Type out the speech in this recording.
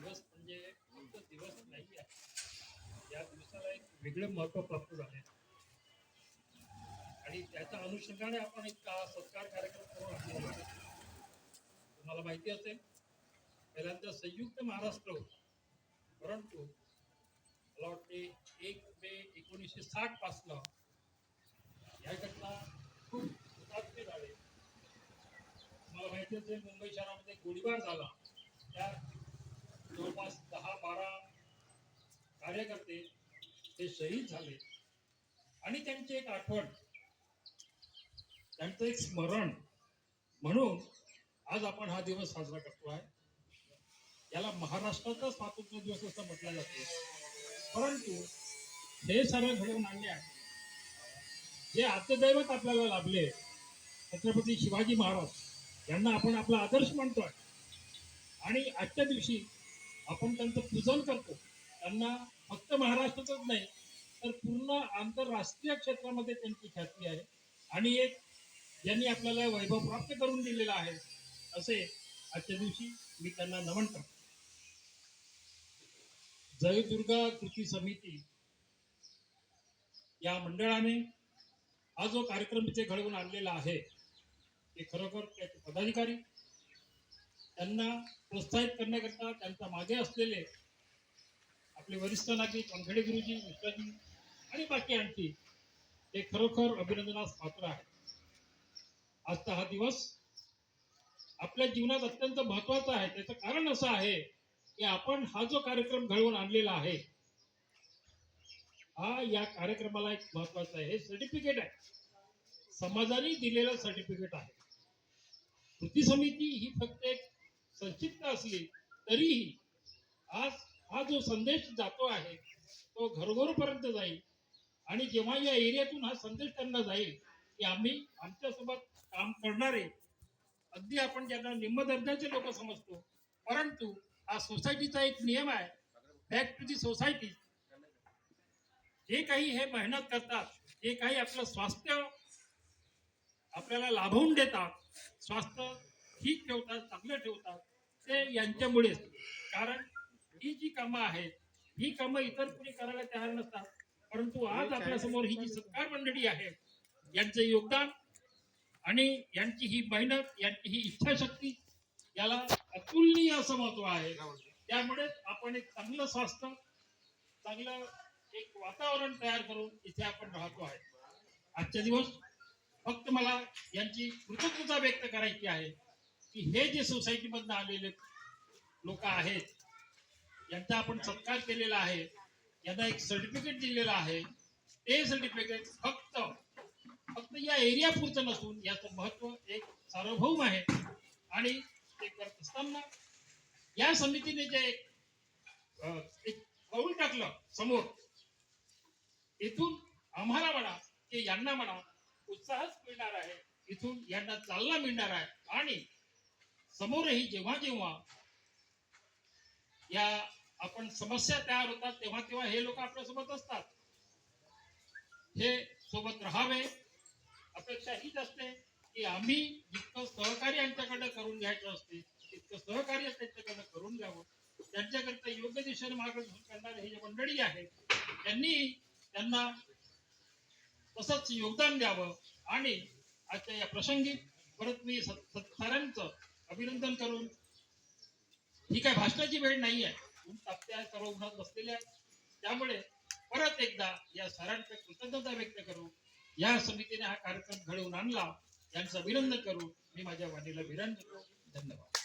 दिवस म्हणजे फक्त दिवस नाही आहे. या दिवसाला एक वेगळं महत्त्व प्राप्त झाले आणि त्याच्या अनुषंगाने आपण एक सत्कार कार्यक्रम करून आणलेला आहे. तुम्हाला माहिती असेल, पहिल्यांदा संयुक्त महाराष्ट्र होतं, परंतु मला वाटते 1 मे 1960 पासनं या घटना खूप हुतात्मे झाले. तुम्हाला माहिती असेल, मुंबई शहरामध्ये गोळीबार झाला. त्या जवळपास 10-12 कार्यकर्ते हे शहीद झाले आणि त्यांची एक आठवण, त्यांचं एक स्मरण म्हणून आज आपण हा दिवस साजरा करतो आहे. याला महाराष्ट्राचा स्वातंत्र्य दिवस असं म्हटलं जाते. परंतु हे सर्व घडवून आणले आहे जे आद्यदैवत आपल्याला लाभले, छत्रपती शिवाजी महाराज यांना आपण आपला आदर्श मानतोय आणि आजच्या दिवशी आपण त्यांचं पूजन करतो. त्यांना फक्त महाराष्ट्रातच नाही तर पूर्ण आंतरराष्ट्रीय क्षेत्रामध्ये त्यांची ख्याती आहे आणि एक ज्यांनी आपल्याला वैभव प्राप्त करून दिलेला आहे असे आजच्या दिवशी मी त्यांना नमन करतो. जय दुर्गा कृती समिती या मंडळाने हा जो कार्यक्रम इथे घडवून आणलेला आहे ते खरोखर त्याचे पदाधिकारी त्यांना प्रोत्साहित करण्याकरता त्यांच्या मागे असलेले आपले वरिष्ठ नागरिक वानखेडे गुरुजी, मिश्राजी आणि बाकी आणखी ते खरोखर अभिनंदनास पात्र आहे. आजचा हा दिवस आपल्या जीवनात अत्यंत महत्वाचा आहे. त्याचं कारण असं आहे की आपण हा जो कार्यक्रम घडवून आणलेला आहे हा या कार्यक्रमाला एक महत्वाचा आहे. हे सर्टिफिकेट आहे, समाजाने दिलेलं सर्टिफिकेट आहे. कृती समिती ही फक्त एक संक्षिप्त असली तरीही आज हा जो संदेश जातो आहे तो घरोघरपर्यंत जाईल आणि जेव्हा या एरियातून हा संदेश त्यांना जाईल की आम्ही आमच्यासोबत काम करणारे, अगदी आपण ज्यांना निम्न दर्जाचे लोक समजतो, परंतु हा सोसायटीचा एक नियम आहे, बॅक टू दी सोसायटी. जे काही हे मेहनत करतात, जे काही आपलं स्वास्थ्य आपल्याला लाभवून देतात, स्वास्थ्य ठीक ठेवतात, चांगलं ठेवतात, ते यांच्यामुळेच. कारण ही जी कामं आहेत ही कामं इतर कोणी करायला तयार नसतात, परंतु आज आपल्या समोर ही जी सत्कार मंडळी आहे यांचं योगदान आणि यांची ही मेहनत, यांची ही इच्छाशक्ती याला अतुलनीय असं महत्व आहे. त्यामुळे आपण एक चांगलं स्वास्थ्य, चांगलं एक वातावरण तयार करून इथे आपण राहतो आहे. आजच्या दिवस फक्त मला यांची कृतज्ञता व्यक्त करायची आहे की हे जे सोसायटीमधून आलेले लोक आहेत यांचा आपण सत्कार केलेला आहे, यांना एक सर्टिफिकेट दिलेलं आहे. ते सर्टिफिकेट फक्त या एरिया पुरतं नसून याचं महत्व एक सार्वभौम आहे आणि ते करत असताना या समितीने जे एक पाऊल टाकलं समोर, इथून आम्हाला म्हणा की यांना म्हणा उत्साहच मिळणार आहे, इथून यांना चालना मिळणार आहे आणि समोरही जेव्हा जेव्हा या आपण समस्या तयार होतात तेव्हा तेव्हा हे लोक आपल्यासोबत असतात. हे सोबत राहावे अपेक्षा हीच असते की आम्ही जितकं सहकार्य यांच्याकडे करून घ्यायचं असते तितकं सहकार्य त्यांच्याकडे करून घ्यावं. त्यांच्याकरता योग्य दिशेने मार्गदर्शन करणारे हे जे मंडळी आहेत त्यांना तसंच योगदान द्यावं. आणि आजच्या या प्रसंगी परत मी साऱ्यांचं अभिनंदन करून, ही काय भाषणाची वेळ नाही आहे, सर्व उन्हात बसलेले आहेत, त्यामुळे परत एकदा या साऱ्यांचं कृतज्ञता व्यक्त करू. या समितीने हा कार्यक्रम घडवून आणला यांचं अभिनंदन करू. मी माझ्या वाणीला विराम देतो. धन्यवाद.